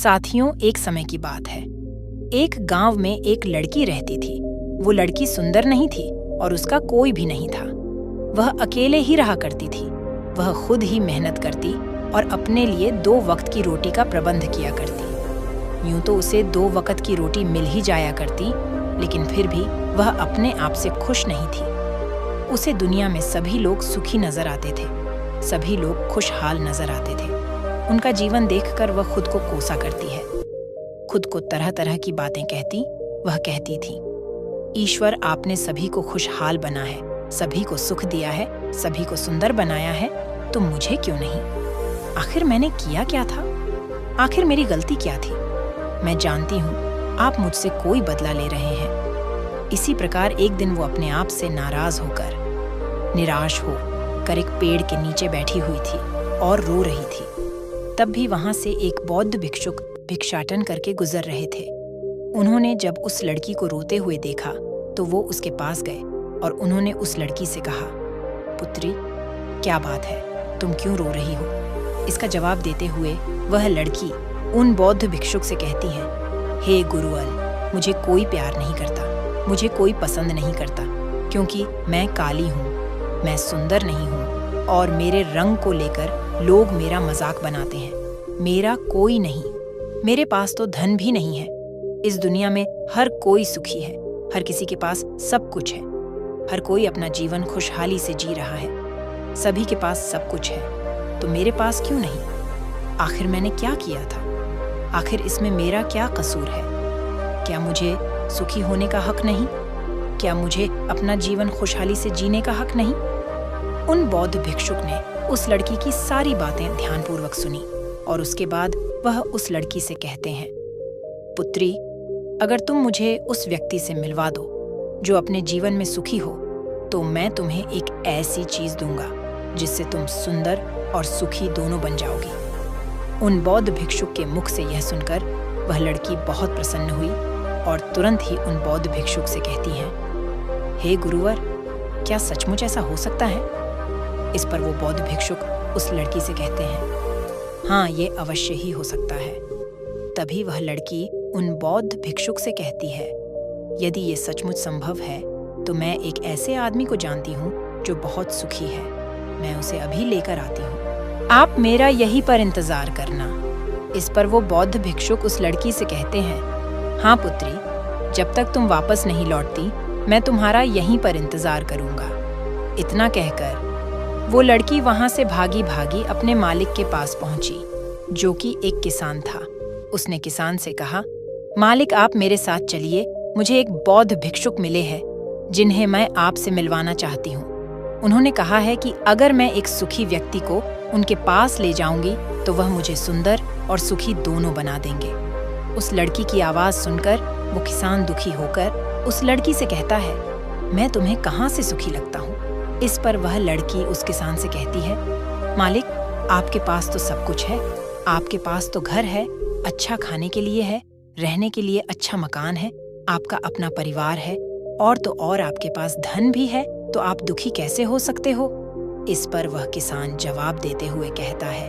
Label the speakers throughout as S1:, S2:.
S1: साथियों, एक समय की बात है। एक गांव में एक लड़की रहती थी। वो लड़की सुंदर नहीं थी और उसका कोई भी नहीं था। वह अकेले ही रहा करती थी। वह खुद ही मेहनत करती और अपने लिए 2 वक्त की रोटी का प्रबंध किया करती। यूं तो उसे 2 वक्त की रोटी मिल ही जाया करती, लेकिन फिर भी वह अपने आप से खुश नहीं थी। उसे दुनिया में सभी लोग सुखी नजर आते थे, सभी लोग खुशहाल नजर आते थे। उनका जीवन देखकर वह खुद को कोसा करती है, खुद को तरह तरह की बातें कहती। वह कहती थी, ईश्वर, आपने सभी को खुशहाल बना है, सभी को सुख दिया है, सभी को सुंदर बनाया है, तो मुझे क्यों नहीं? आखिर मैंने किया क्या था? आखिर मेरी गलती क्या थी? मैं जानती हूँ आप मुझसे कोई बदला ले रहे हैं। इसी प्रकार एक दिन वो अपने आप से नाराज होकर, निराश होकर एक पेड़ के नीचे बैठी हुई थी और रो रही थी। तब भी वहां से एक बौद्ध भिक्षुक भिक्षाटन करके गुजर रहे थे। उन्होंने जब उस लड़की को रोते हुए देखा तो वो उसके पास गए और उन्होंने उस लड़की से कहा, पुत्री, क्या बात है, तुम क्यों रो रही हो? इसका जवाब देते हुए वह लड़की उन बौद्ध भिक्षुक से कहती है, हे गुरुअल, मुझे कोई प्यार नहीं करता, मुझे कोई पसंद नहीं करता, क्योंकि मैं काली हूँ, मैं सुंदर नहीं हूँ और मेरे रंग को लेकर लोग मेरा मजाक बनाते हैं। मेरा कोई नहीं, मेरे पास तो धन भी नहीं है। इस दुनिया में हर कोई सुखी है, हर किसी के पास सब कुछ है, हर कोई अपना जीवन खुशहाली से जी रहा है, सभी के पास सब कुछ है, तो मेरे पास क्यों नहीं? आखिर मैंने क्या किया था? आखिर इसमें मेरा क्या कसूर है? क्या मुझे सुखी होने का हक नहीं? क्या मुझे अपना जीवन खुशहाली से जीने का हक नहीं? उन बौद्ध भिक्षुक ने उस लड़की की सारी बातें ध्यानपूर्वक सुनी और उसके बाद वह उस लड़की से कहते हैं, पुत्री, अगर तुम मुझे उस व्यक्ति से मिलवा दो जो अपने जीवन में सुखी हो, तो मैं तुम्हें एक ऐसी चीज दूंगा जिससे तुम सुंदर और सुखी दोनों बन जाओगी। उन बौद्ध भिक्षुक के मुख से यह सुनकर वह लड़की बहुत प्रसन्न हुई और तुरंत ही उन बौद्ध भिक्षुक से कहती है, हे गुरुवर, क्या सचमुच ऐसा हो सकता है? इस पर वो बौद्ध भिक्षुक उस लड़की से कहते हैं, हाँ, ये अवश्य ही हो सकता है। तभी वह लड़की उन बौद्ध भिक्षुक से कहती है, यदि ये सचमुच संभव है तो मैं एक ऐसे आदमी को जानती हूँ जो बहुत सुखी है, मैं उसे अभी लेकर आती हूँ, आप मेरा यहीं पर इंतजार करना। इस पर वो बौद्ध भिक्षुक उस लड़की से कहते हैं, हाँ पुत्री, जब तक तुम वापस नहीं लौटती मैं तुम्हारा यहीं पर इंतजार करूंगा। इतना कहकर वो लड़की वहां से भागी भागी अपने मालिक के पास पहुंची, जो कि एक किसान था। उसने किसान से कहा, मालिक, आप मेरे साथ चलिए, मुझे एक बौद्ध भिक्षुक मिले हैं जिन्हें मैं आपसे मिलवाना चाहती हूँ। उन्होंने कहा है कि अगर मैं एक सुखी व्यक्ति को उनके पास ले जाऊंगी तो वह मुझे सुंदर और सुखी दोनों बना देंगे। उस लड़की की आवाज सुनकर वो किसान दुखी होकर उस लड़की से कहता है, मैं तुम्हें कहाँ से सुखी लगता हूँ? इस पर वह लड़की उस किसान से कहती है, मालिक, आपके पास तो सब कुछ है, आपके पास तो घर है, अच्छा खाने के लिए है, रहने के लिए अच्छा मकान है, आपका अपना परिवार है, और तो और आपके पास धन भी है, तो आप दुखी कैसे हो सकते हो? इस पर वह किसान जवाब देते हुए कहता है,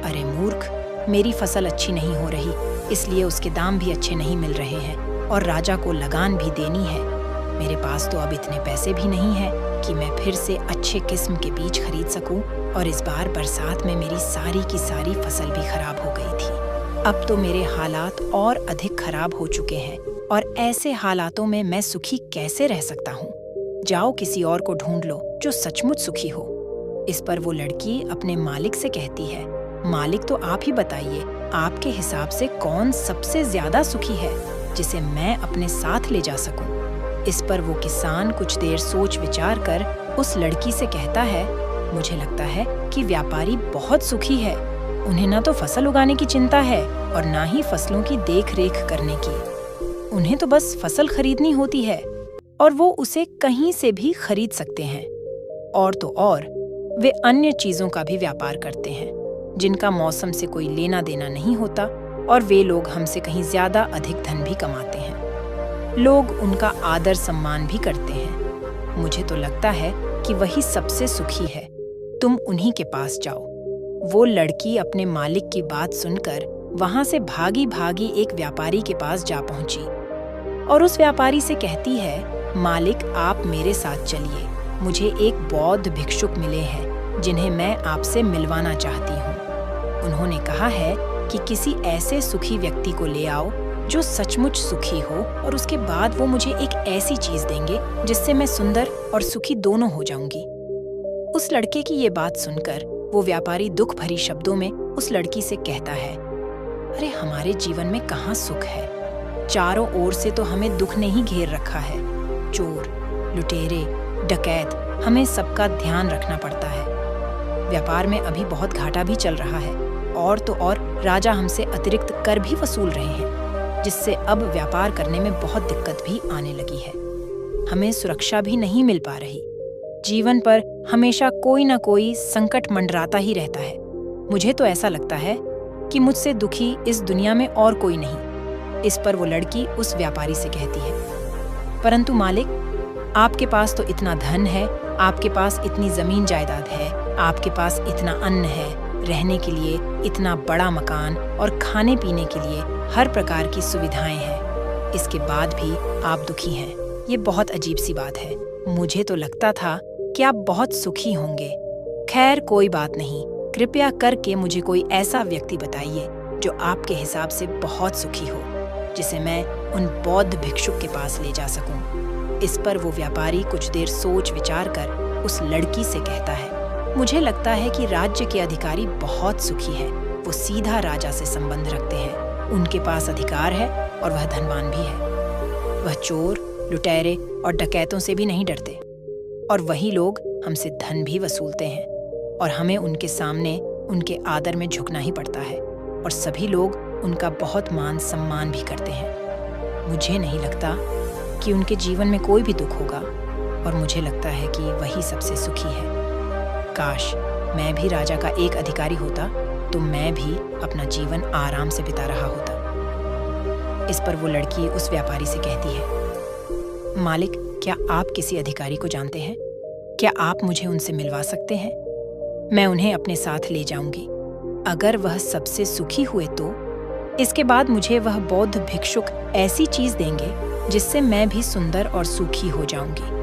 S1: अरे मूर्ख, मेरी फसल अच्छी नहीं हो रही, इसलिए उसके दाम भी अच्छे नहीं मिल रहे हैं और राजा को लगान भी देनी है। मेरे पास तो अब इतने पैसे भी नहीं हैं कि मैं फिर से अच्छे किस्म के बीज खरीद सकूं, और इस बार बरसात में मेरी सारी की सारी फसल भी खराब हो गई थी। अब तो मेरे हालात और अधिक खराब हो चुके हैं और ऐसे हालातों में मैं सुखी कैसे रह सकता हूँ? जाओ किसी और को ढूंढ लो जो सचमुच सुखी हो। इस पर वो लड़की अपने मालिक से कहती है, मालिक, तो आप ही बताइए, आपके हिसाब से कौन सबसे ज्यादा सुखी है जिसे मैं अपने साथ ले जा सकूं? इस पर वो किसान कुछ देर सोच विचार कर उस लड़की से कहता है, मुझे लगता है कि व्यापारी बहुत सुखी है, उन्हें ना तो फसल उगाने की चिंता है और ना ही फसलों की देख रेख करने की। उन्हें तो बस फसल खरीदनी होती है और वो उसे कहीं से भी खरीद सकते हैं, और तो और वे अन्य चीजों का भी व्यापार करते हैं जिनका मौसम से कोई लेना देना नहीं होता, और वे लोग हमसे कहीं ज्यादा अधिक धन भी कमाते हैं। लोग उनका आदर सम्मान भी करते हैं। मुझे तो लगता है कि वही सबसे सुखी है, तुम उन्हीं के पास जाओ। वो लड़की अपने मालिक की बात सुनकर वहां से भागी भागी एक व्यापारी के पास जा पहुंची और उस व्यापारी से कहती है, मालिक आप मेरे साथ चलिए, मुझे एक बौद्ध भिक्षुक मिले हैं जिन्हें मैं आपसे मिलवाना चाहती हूँ। उन्होंने कहा है कि किसी ऐसे सुखी व्यक्ति को ले आओ जो सचमुच सुखी हो और उसके बाद वो मुझे एक ऐसी चीज देंगे जिससे मैं सुंदर और सुखी दोनों हो जाऊंगी। उस लड़के की ये बात सुनकर वो व्यापारी दुख भरी शब्दों में उस लड़की से कहता है, अरे हमारे जीवन में कहाँ सुख है, चारों ओर से तो हमें दुख ने ही घेर रखा है। चोर, लुटेरे, डकैत, हमें सबका ध्यान रखना पड़ता है। व्यापार में अभी बहुत घाटा भी चल रहा है और तो और राजा हमसे अतिरिक्त कर भी वसूल रहे हैं, जिससे अब व्यापार करने में बहुत दिक्कत भी आने लगी है। हमें सुरक्षा भी नहीं मिल पा रही। जीवन पर हमेशा कोई ना कोई संकट मंडराता ही रहता है। मुझे तो ऐसा लगता है कि मुझसे दुखी इस दुनिया में और कोई नहीं। इस पर वो लड़की उस व्यापारी से कहती है, परंतु मालिक आपके पास तो इतना धन है, आपके पास इतनी जमीन जायदाद है, आपके पास इतना अन्न है, रहने के लिए इतना बड़ा मकान और खाने पीने के लिए हर प्रकार की सुविधाएं हैं। इसके बाद भी आप दुखी हैं। ये बहुत अजीब सी बात है। मुझे तो लगता था कि आप बहुत सुखी होंगे। खैर कोई बात नहीं, कृपया करके मुझे कोई ऐसा व्यक्ति बताइए जो आपके हिसाब से बहुत सुखी हो, जिसे मैं उन बौद्ध भिक्षुक के पास ले जा सकूं। इस पर वो व्यापारी कुछ देर सोच विचार कर उस लड़की से कहता है, मुझे लगता है कि राज्य के अधिकारी बहुत सुखी है। वो सीधा राजा से संबंध रखते हैं, उनके पास अधिकार है और वह धनवान भी है। वह चोर, लुटेरे और डकैतों से भी नहीं डरते और वही लोग हमसे धन भी वसूलते हैं और हमें उनके सामने उनके आदर में झुकना ही पड़ता है और सभी लोग उनका बहुत मान सम्मान भी करते हैं। मुझे नहीं लगता कि उनके जीवन में कोई भी दुख होगा और मुझे लगता है कि वही सबसे सुखी है। काश मैं भी राजा का एक अधिकारी होता तो मैं भी अपना जीवन आराम से बिता रहा होता। इस पर वो लड़की उस व्यापारी से कहती है, मालिक क्या आप किसी अधिकारी को जानते हैं? क्या आप मुझे उनसे मिलवा सकते हैं? मैं उन्हें अपने साथ ले जाऊंगी। अगर वह सबसे सुखी हुए तो इसके बाद मुझे वह बौद्ध भिक्षुक ऐसी चीज देंगे जिससे मैं भी सुंदर और सुखी हो जाऊंगी।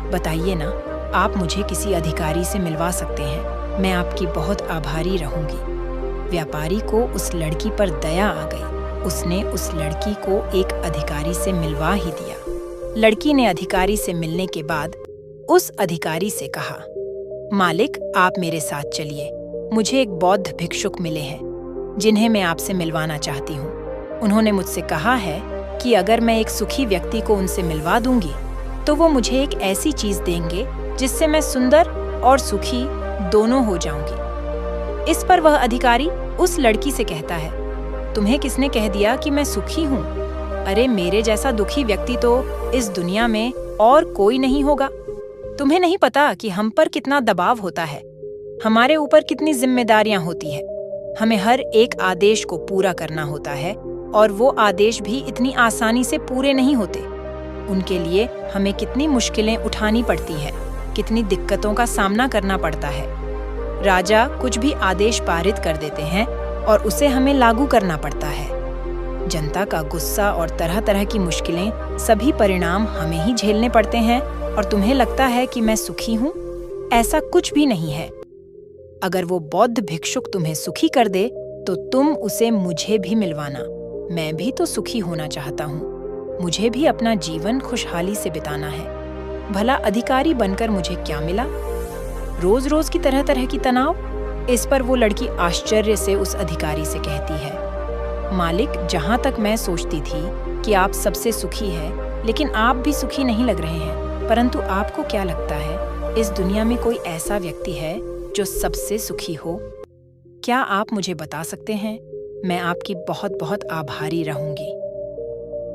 S1: बताइए ना, आप मुझे किसी अधिकारी से मिलवा सकते हैं, मैं आपकी बहुत आभारी रहूंगी। व्यापारी को उस लड़की पर दया आ गई। उसने उस लड़की को एक अधिकारी से मिलवा ही दिया। लड़की ने अधिकारी से मिलने के बाद उस अधिकारी से कहा, मालिक आप मेरे साथ चलिए, मुझे एक बौद्ध भिक्षुक मिले हैं जिन्हें मैं आपसे मिलवाना चाहती हूँ। उन्होंने मुझसे कहा है कि अगर मैं एक सुखी व्यक्ति को उनसे मिलवा दूंगी तो वो मुझे एक ऐसी चीज देंगे जिससे मैं सुंदर और सुखी दोनों हो जाऊंगी। इस पर वह अधिकारी उस लड़की से कहता है, तुम्हें किसने कह दिया कि मैं सुखी हूँ? अरे मेरे जैसा दुखी व्यक्ति तो इस दुनिया में और कोई नहीं होगा। तुम्हें नहीं पता कि हम पर कितना दबाव होता है, हमारे ऊपर कितनी जिम्मेदारियां होती है। हमें हर एक आदेश को पूरा करना होता है और वो आदेश भी इतनी आसानी से पूरे नहीं होते। उनके लिए हमें कितनी मुश्किलें उठानी पड़ती हैं, कितनी दिक्कतों का सामना करना पड़ता है। राजा कुछ भी आदेश पारित कर देते हैं और उसे हमें लागू करना पड़ता है। जनता का गुस्सा और तरह तरह की मुश्किलें, सभी परिणाम हमें ही झेलने पड़ते हैं और तुम्हें लगता है कि मैं सुखी हूँ? ऐसा कुछ भी नहीं है। अगर वो बौद्ध भिक्षुक तुम्हें सुखी कर दे तो तुम उसे मुझे भी मिलवाना। मैं भी तो सुखी होना चाहता हूँ, मुझे भी अपना जीवन खुशहाली से बिताना है। भला अधिकारी बनकर मुझे क्या मिला? रोज रोज की तरह तरह की तनाव। इस पर वो लड़की आश्चर्य से उस अधिकारी से कहती है, मालिक जहाँ तक मैं सोचती थी कि आप सबसे सुखी है, लेकिन आप भी सुखी नहीं लग रहे हैं। परंतु आपको क्या लगता है इस दुनिया में कोई ऐसा व्यक्ति है जो सबसे सुखी हो? क्या आप मुझे बता सकते हैं? मैं आपकी बहुत बहुत आभारी रहूंगी।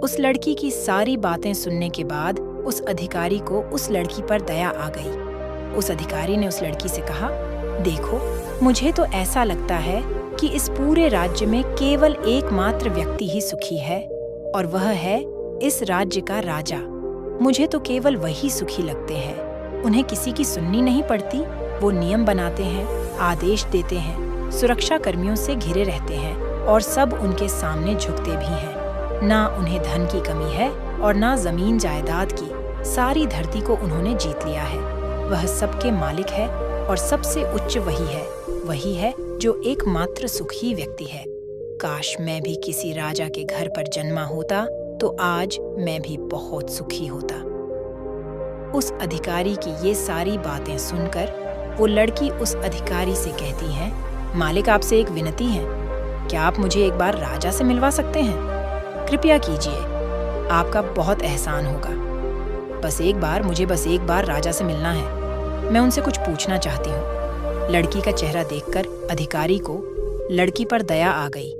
S1: उस लड़की की सारी बातें सुनने के बाद उस अधिकारी को उस लड़की पर दया आ गई। उस अधिकारी ने उस लड़की से कहा, देखो मुझे तो ऐसा लगता है कि इस पूरे राज्य में केवल एकमात्र व्यक्ति ही सुखी है और वह है इस राज्य का राजा। मुझे तो केवल वही सुखी लगते हैं। उन्हें किसी की सुननी नहीं पड़ती। वो नियम बनाते हैं, आदेश देते हैं, सुरक्षा कर्मियों से घिरे रहते हैं और सब उनके सामने झुकते भी हैं। ना उन्हें धन की कमी है और ना जमीन जायदाद की। सारी धरती को उन्होंने जीत लिया है। वह सबके मालिक है और सबसे उच्च वही है जो एकमात्र सुखी व्यक्ति है। काश मैं भी किसी राजा के घर पर जन्मा होता तो आज मैं भी बहुत सुखी होता। उस अधिकारी की ये सारी बातें सुनकर वो लड़की उस अधिकारी से कहती है, मालिक आपसे एक विनती है, क्या आप मुझे एक बार राजा से मिलवा सकते हैं? कृपया कीजिए, आपका बहुत एहसान होगा। मुझे बस एक बार राजा से मिलना है। मैं उनसे कुछ पूछना चाहती हूँ। लड़की का चेहरा देखकर अधिकारी को लड़की पर दया आ गई।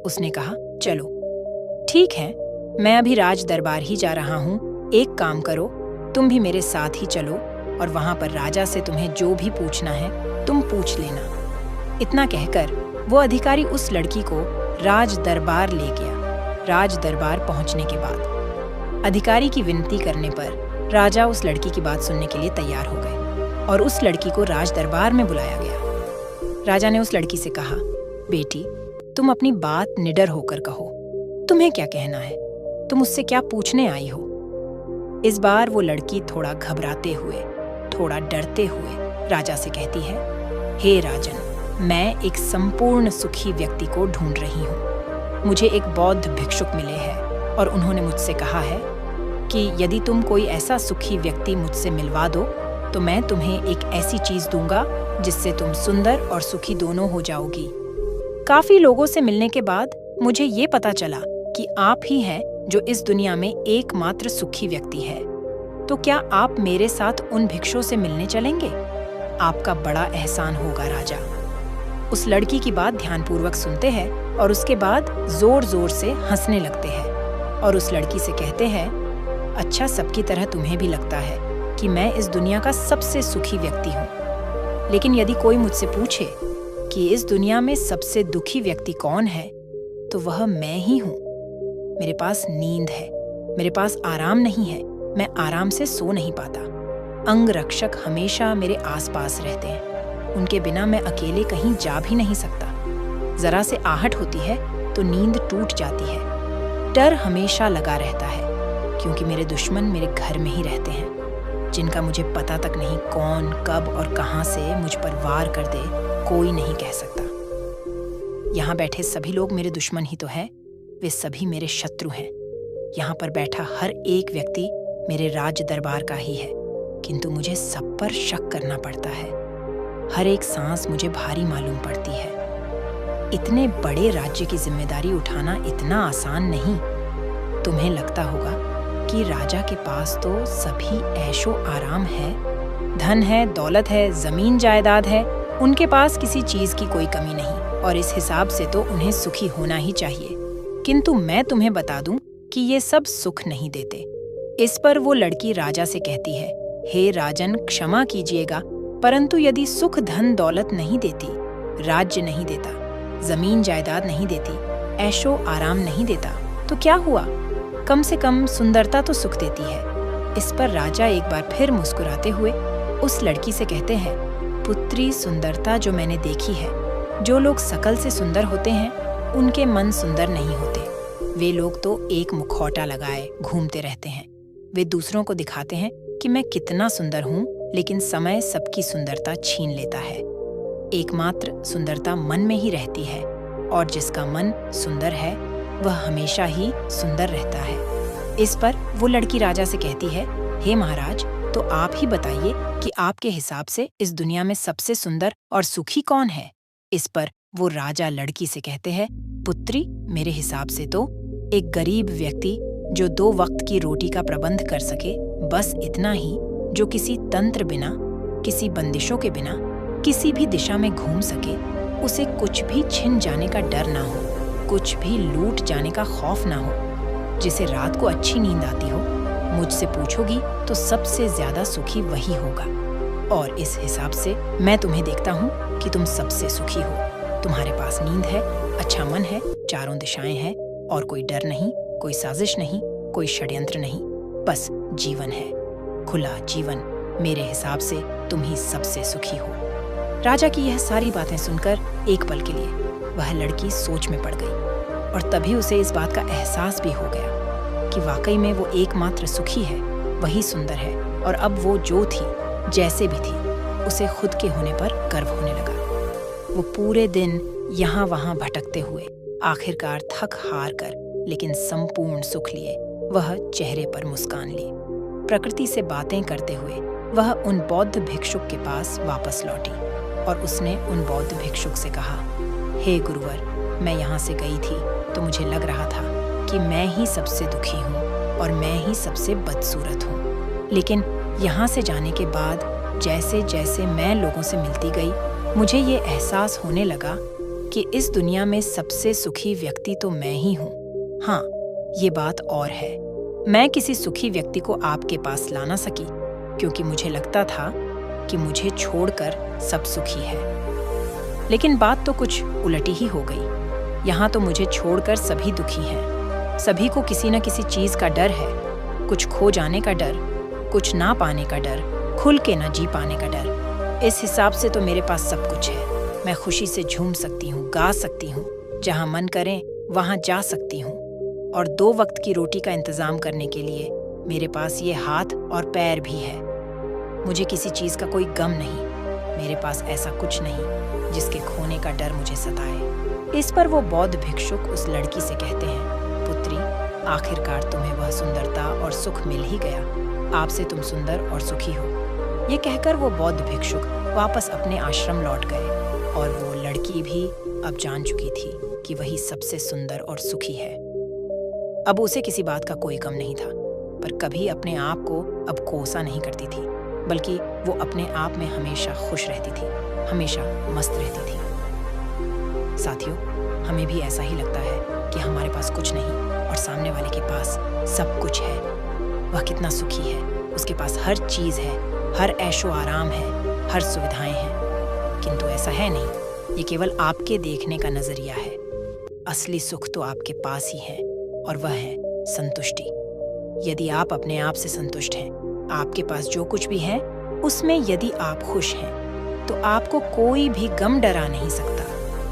S1: उसने कहा, चलो ठीक है, मैं अभी राज दरबार ही जा रहा हूँ। एक काम करो, तुम भी मेरे साथ ही चलो और वहां पर राजा से तुम्हें जो भी पूछना है तुम पूछ लेना। इतना कहकर वो अधिकारी उस लड़की को राज दरबार ले गया। राज दरबार पहुंचने के बाद अधिकारी की विनती करने पर राजा उस लड़की की बात सुनने के लिए तैयार हो गए और उस लड़की को राज दरबार में बुलाया गया। राजा ने उस लड़की से कहा, बेटी, तुम अपनी बात निडर होकर कहो। तुम्हें क्या कहना है? तुम मुझसे क्या पूछने आई हो? इस बार वो लड़की थोड़ा घबराते हुए, थोड़ा डरते हुए राजा से कहती है, हे राजन, मैं एक संपूर्ण सुखी व्यक्ति को ढूंढ रही हूँ। मुझे एक बौद्ध भिक्षुक मिले हैं और उन्होंने मुझसे कहा है कि यदि तुम कोई ऐसा सुखी व्यक्ति मुझसे मिलवा दो तो मैं तुम्हें एक ऐसी चीज दूंगा जिससे तुम सुंदर और सुखी दोनों हो जाओगी। काफी लोगों से मिलने के बाद मुझे ये पता चला कि आप ही हैं जो इस दुनिया में एकमात्र सुखी व्यक्ति है। तो क्या आप मेरे साथ उन भिक्षुओं से मिलने चलेंगे? आपका बड़ा एहसान होगा राजा। उस लड़की की बात ध्यानपूर्वक सुनते हैं और उसके बाद जोर जोर से हंसने लगते हैं और उस लड़की से कहते हैं, अच्छा, सबकी तरह तुम्हें भी लगता है कि मैं इस दुनिया का सबसे सुखी व्यक्ति हूँ, लेकिन यदि कोई मुझसे पूछे कि इस दुनिया में सबसे दुखी व्यक्ति कौन है तो वह मैं ही हूँ। मेरे पास नींद है, मेरे पास आराम नहीं है, मैं आराम से सो नहीं पाता। अंग रक्षक हमेशा मेरे आसपास रहते हैं, उनके बिना मैं अकेले कहीं जा भी नहीं सकता। जरा से आहट होती है तो नींद टूट जाती है। डर हमेशा लगा रहता है क्योंकि मेरे दुश्मन मेरे घर में ही रहते हैं, जिनका मुझे पता तक नहीं कौन, कब और कहां से मुझ पर वार कर दे, कोई नहीं कह सकता। यहाँ बैठे सभी लोग मेरे दुश्मन ही तो हैं, वे सभी मेरे शत्रु हैं। यहाँ पर बैठा हर एक व्यक्ति मेरे राज दरबार का ही है, किंतु मुझे सब पर शक करना पड़ता है। हर एक सांस मुझे भारी मालूम पड़ती है। इतने बड़े राज्य की जिम्मेदारी उठाना इतना आसान नहीं। तुम्हें लगता होगा कि राजा के पास तो सभी ऐशो आराम है, धन है, दौलत है, जमीन जायदाद है, उनके पास किसी चीज की कोई कमी नहीं और इस हिसाब से तो उन्हें सुखी होना ही चाहिए। किंतु मैं तुम्हें बता दूं कि ये सब सुख नहीं देते। इस पर वो लड़की राजा से कहती है, हे राजन, क्षमा कीजिएगा, परंतु यदि सुख धन दौलत नहीं देती, राज्य नहीं देता, जमीन जायदाद नहीं देती, ऐशो आराम नहीं देता, तो क्या हुआ? कम से कम सुंदरता तो सुख देती है। इस पर राजा एक बार फिर मुस्कुराते हुए उस लड़की से कहते हैं, पुत्री, सुंदरता जो मैंने देखी है, जो लोग शकल से सुंदर होते हैं उनके मन सुंदर नहीं होते। वे लोग तो एक मुखौटा लगाए घूमते रहते हैं। वे दूसरों को दिखाते हैं कि मैं कितना सुंदर हूँ, लेकिन समय सबकी सुंदरता छीन लेता है। एकमात्र सुंदरता मन में ही रहती है और जिसका मन सुंदर है वह हमेशा ही सुंदर रहता है। इस पर वो लड़की राजा से कहती है, हे महाराज, तो आप ही बताइए कि आपके हिसाब से इस दुनिया में सबसे सुंदर और सुखी कौन है? इस पर वो राजा लड़की से कहते हैं, पुत्री, मेरे हिसाब से तो एक गरीब व्यक्ति जो 2 वक्त की रोटी का प्रबंध कर सके, बस इतना ही, जो किसी तंत्र बिना, किसी बंदिशों के बिना, किसी भी दिशा में घूम सके, उसे कुछ भी छिन जाने का डर ना हो, कुछ भी लूट जाने का खौफ ना हो, जिसे रात को अच्छी नींद आती हो। मुझसे पूछोगी तो सबसे ज्यादा सुखी वही होगा और इस हिसाब से मैं तुम्हें देखता हूँ कि तुम सबसे सुखी हो। तुम्हारे पास नींद है, अच्छा मन है, चारों दिशाएं हैं और कोई डर नहीं, कोई साजिश नहीं, कोई षड्यंत्र नहीं, बस जीवन है, खुला जीवन। मेरे हिसाब से तुम ही सबसे सुखी हो। राजा की यह सारी बातें सुनकर एक पल के लिए वह लड़की सोच में पड़ गई और तभी उसे इस बात का एहसास भी हो गया कि वाकई में वो एकमात्र सुखी है, वही सुंदर है। और अब वो जो थी, जैसे भी थी, उसे खुद के होने पर गर्व होने लगा। वो पूरे दिन यहाँ वहाँ भटकते हुए आखिरकार थक हार कर लेकिन संपूर्ण सुख लिए वह चेहरे पर मुस्कान ली। प्रकृति से बातें करते हुए वह उन बौद्ध भिक्षुक के पास वापस लौटी और उसने उन बौद्ध भिक्षुक से कहा, हे गुरुवर, मैं यहाँ से गई थी तो मुझे लग रहा था कि मैं ही सबसे दुखी हूँ और मैं ही सबसे बदसूरत हूँ। लेकिन यहाँ से जाने के बाद जैसे जैसे मैं लोगों से मिलती गई, मुझे ये एहसास होने लगा कि इस दुनिया में सबसे सुखी व्यक्ति तो मैं ही हूँ। हाँ, ये बात और है, मैं किसी सुखी व्यक्ति को आपके पास ला ना सकी क्योंकि मुझे लगता था कि मुझे छोड़कर सब सुखी है। लेकिन बात तो कुछ उलटी ही हो गई। यहाँ तो मुझे छोड़कर सभी दुखी हैं। सभी को किसी न किसी चीज़ का डर है, कुछ खो जाने का डर, कुछ ना पाने का डर, खुल के ना जी पाने का डर। इस हिसाब से तो मेरे पास सब कुछ है। मैं खुशी से झूम सकती हूँ, गा सकती हूँ, जहाँ मन करे वहाँ जा सकती हूँ। और 2 वक्त की रोटी का इंतज़ाम करने के लिए मेरे पास ये हाथ और पैर भी है। मुझे किसी चीज़ का कोई गम नहीं। मेरे पास ऐसा कुछ नहीं जिसके खोने का डर मुझे सताए। इस पर वो बौद्ध भिक्षुक उस लड़की से कहते हैं, पुत्री, आखिरकार तुम्हें वह सुंदरता और सुख मिल ही गया। आपसे तुम सुंदर और सुखी हो। ये कहकर वो बौद्ध भिक्षुक वापस अपने आश्रम लौट गए और वो लड़की भी अब जान चुकी थी कि वही सबसे सुंदर और सुखी है। अब उसे किसी बात का कोई गम नहीं था, पर कभी अपने आप को अब कोसा नहीं करती थी, बल्कि वो अपने आप में हमेशा खुश रहती थी, हमेशा मस्त रहती थी। साथियों, हमें भी ऐसा ही लगता है कि हमारे पास कुछ नहीं और सामने वाले के पास सब कुछ है। वह कितना सुखी है, उसके पास हर चीज़ है, हर ऐशो आराम है, हर सुविधाएं हैं। किंतु ऐसा है नहीं, ये केवल आपके देखने का नजरिया है। असली सुख तो आपके पास ही है और वह है संतुष्टि। यदि आप अपने आप से संतुष्ट हैं, आपके पास जो कुछ भी है उसमें यदि आप खुश हैं, तो आपको कोई भी गम डरा नहीं सकता,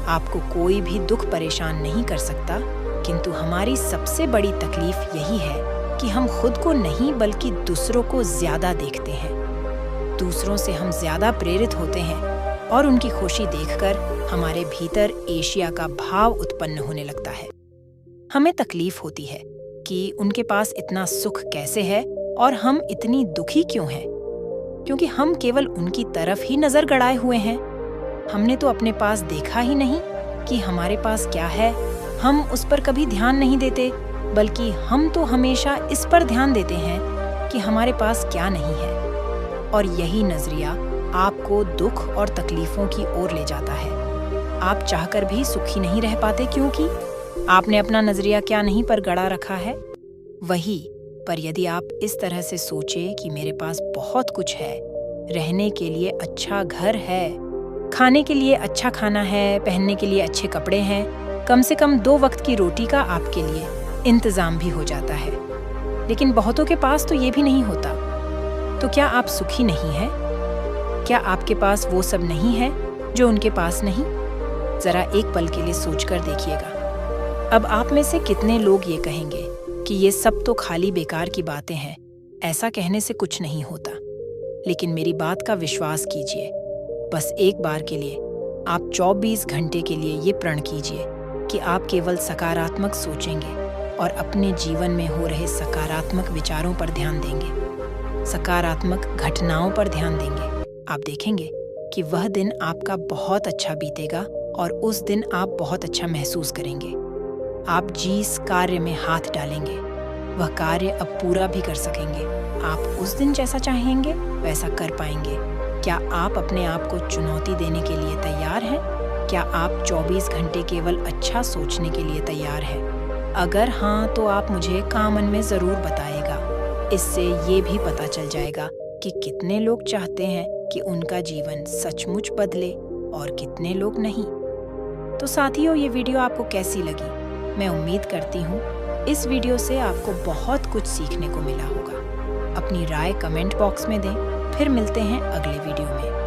S1: आपको कोई भी दुख परेशान नहीं कर सकता। किंतु हमारी सबसे बड़ी तकलीफ यही है कि हम खुद को नहीं बल्कि दूसरों को ज्यादा देखते हैं। दूसरों से हम ज्यादा प्रेरित होते हैं और उनकी खुशी देखकर हमारे भीतर एशिया का भाव उत्पन्न होने लगता है। हमें तकलीफ होती है कि उनके पास इतना सुख कैसे है और हम इतनी दुखी क्यों हैं, क्योंकि हम केवल उनकी तरफ ही नजर गड़ाए हुए हैं। हमने तो अपने पास देखा ही नहीं कि हमारे पास क्या है। हम उस पर कभी ध्यान नहीं देते, बल्कि हम तो हमेशा इस पर ध्यान देते हैं कि हमारे पास क्या नहीं है। और यही नजरिया आपको दुख और तकलीफों की ओर ले जाता है। आप चाहकर भी सुखी नहीं रह पाते, क्योंकि आपने अपना नजरिया क्या नहीं पर गड़ा रखा है, वही। पर यदि आप इस तरह से सोचे कि मेरे पास बहुत कुछ है, रहने के लिए अच्छा घर है, खाने के लिए अच्छा खाना है, पहनने के लिए अच्छे कपड़े हैं, कम से कम 2 वक्त की रोटी का आपके लिए इंतजाम भी हो जाता है। लेकिन बहुतों के पास तो ये भी नहीं होता। तो क्या आप सुखी नहीं हैं? क्या आपके पास वो सब नहीं है जो उनके पास नहीं? जरा एक पल के लिए सोचकर देखिएगा। अब आप में से कितने लोग ये कहेंगे कि ये सब तो खाली बेकार की बातें हैं, ऐसा कहने से कुछ नहीं होता। लेकिन मेरी बात का विश्वास कीजिए, बस एक बार के लिए आप 24 घंटे के लिए ये प्रण कीजिए कि आप केवल सकारात्मक सोचेंगे और अपने जीवन में हो रहे सकारात्मक विचारों पर ध्यान देंगे, सकारात्मक घटनाओं पर ध्यान देंगे। आप देखेंगे कि वह दिन आपका बहुत अच्छा बीतेगा और उस दिन आप बहुत अच्छा महसूस करेंगे। आप जिस कार्य में हाथ डालेंगे वह कार्य अब पूरा भी कर सकेंगे। आप उस दिन जैसा चाहेंगे वैसा कर पाएंगे। क्या आप अपने आप को चुनौती देने के लिए तैयार हैं? क्या आप 24 घंटे केवल अच्छा सोचने के लिए तैयार हैं? अगर हाँ, तो आप मुझे कमेंट में ज़रूर बताइएगा। इससे ये भी पता चल जाएगा कि कितने लोग चाहते हैं कि उनका जीवन सचमुच बदले और कितने लोग नहीं। तो साथियों, ये वीडियो आपको कैसी लगी? मैं उम्मीद करती हूँ इस वीडियो से आपको बहुत कुछ सीखने को मिला होगा। अपनी राय कमेंट बॉक्स में दें। फिर मिलते हैं अगले वीडियो में।